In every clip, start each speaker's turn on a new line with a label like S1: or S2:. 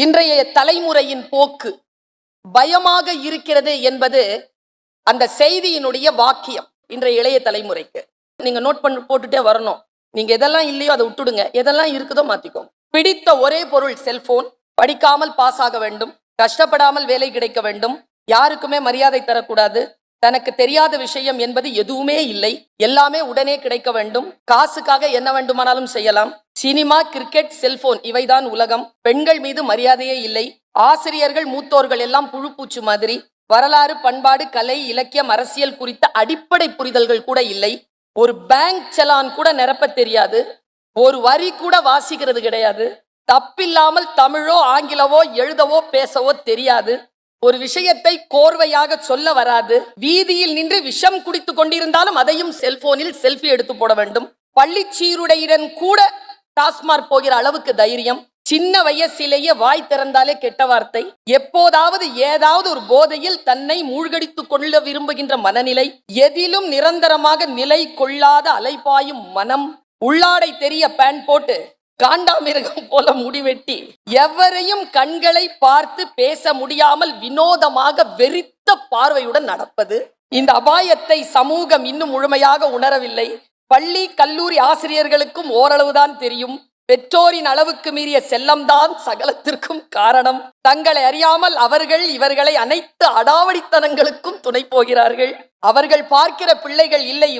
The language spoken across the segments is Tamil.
S1: இன்றைய தலைமுறையின் போக்கு பயமாக இருக்கிறது என்பது அந்த செய்தியினுடைய வாக்கியம். இன்றைய இளைய தலைமுறைக்கு நீங்க நோட் பண்ணி போட்டுட்டே வரணும். நீங்க எதெல்லாம் இல்லையோ அதை விட்டுடுங்க, எதெல்லாம் இருக்குதோ மாத்திக்கோங்க. பிடித்த ஒரே பொருள் செல்போன். படிக்காமல் பாஸ் ஆக வேண்டும், கஷ்டப்படாமல் வேலை கிடைக்க வேண்டும், யாருக்குமே மரியாதை தரக்கூடாது, தனக்கு தெரியாத விஷயம் என்பது எதுவுமே இல்லை, எல்லாமே உடனே கிடைக்க வேண்டும், காசுக்காக என்ன வேண்டுமானாலும் செய்யலாம், சினிமா, கிரிக்கெட், செல்போன் இவைதான் உலகம், பெண்கள் மீது மரியாதையே இல்லை, ஆசிரியர்கள் மூத்தோர்கள் எல்லாம் புழுப்பூச்சு மாதிரி, வரலாறு, பண்பாடு, கலை, இலக்கியம், அரசியல் குறித்த அடிப்படை புரிதல்கள் கூட இல்லை, ஒரு பேங்க் செலான் கூட நிரப்ப தெரியாது, ஒரு வரி கூட வாசிக்கிறது கிடையாது, தப்பில்லாமல் தமிழோ ஆங்கிலவோ எழுதவோ பேசவோ தெரியாது, ஒரு விஷயத்தை கோர்வையாக சொல்ல வராது, வீதியில் நின்று விஷம் குடித்து கொண்டிருந்தாலும் அதையும் செல்போனில் செல்ஃபி எடுத்து போட வேண்டும், பள்ளி சீருடையுடன் கூட டாஸ்மார்க் போகிற அளவுக்கு தைரியம், சின்ன வயசிலேயே வாய் திறந்தாலே கெட்ட வார்த்தை, எப்போதாவது ஏதாவது ஒரு போதையில் தன்னை மூழ்கடித்துக் கொள்ள விரும்புகின்ற மனநிலை, எதிலும் நிரந்தரமாக நிலை கொள்ளாத அலைபாயும் மனம், உள்ளாடை தெரிய பேன் போட்டு காண்டாமிருகம் போல முடிவெட்டி எவரையும் கண்களை பார்த்து பேச முடியாமல் வினோதமாக வெறித்த பார்வையுடன் நடப்பது. இந்த அபாயத்தை சமூகம் இன்னும் முழுமையாக உணரவில்லை. பள்ளி கல்லூரி ஆசிரியர்களுக்கும் ஓரளவுதான் தெரியும். பெற்றோரின் அளவுக்கு மீறிய செல்லம்தான் சகலத்திற்கும் காரணம். தங்களை அறியாமல் அவர்கள் இவர்களை அனைத்து அடாவடித்தனங்களுக்கும் துணை போகிறார்கள். அவர்கள் பார்க்கிற பிள்ளைகள் இல்லை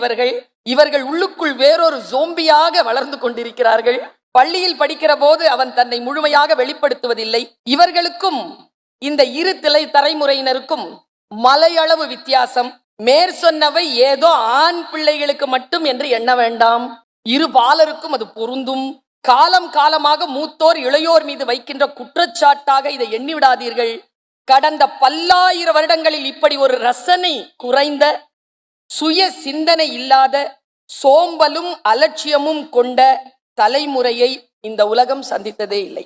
S1: இவர்கள் உள்ளுக்குள் வேறொரு ஜோம்பியாக வளர்ந்து கொண்டிருக்கிறார்கள். பள்ளியில் படிக்கிற போது அவன் தன்னை முழுமையாக வெளிப்படுத்துவதில்லை. இவர்களுக்கும் இந்த இரு தலைமுறையினருக்கும் மலையளவு வித்தியாசம். மேற்சொன்னவை ஏதோ ஆண் பிள்ளைகளுக்கு மட்டும் என்று எண்ண வேண்டாம், இரு பாலருக்கும் அது பொருந்தும். காலம் காலமாக மூத்தோர் இளையோர் மீது வைக்கின்ற குற்றச்சாட்டாக இதை எண்ணிவிடாதீர்கள். கடந்த பல்லாயிரம் வருடங்களில் இப்படி ஒரு ரசனை குறைந்த, சுய சிந்தனை இல்லாத, சோம்பலும் அலட்சியமும் கொண்ட தலைமுறையை இந்த உலகம் சந்தித்ததே இல்லை.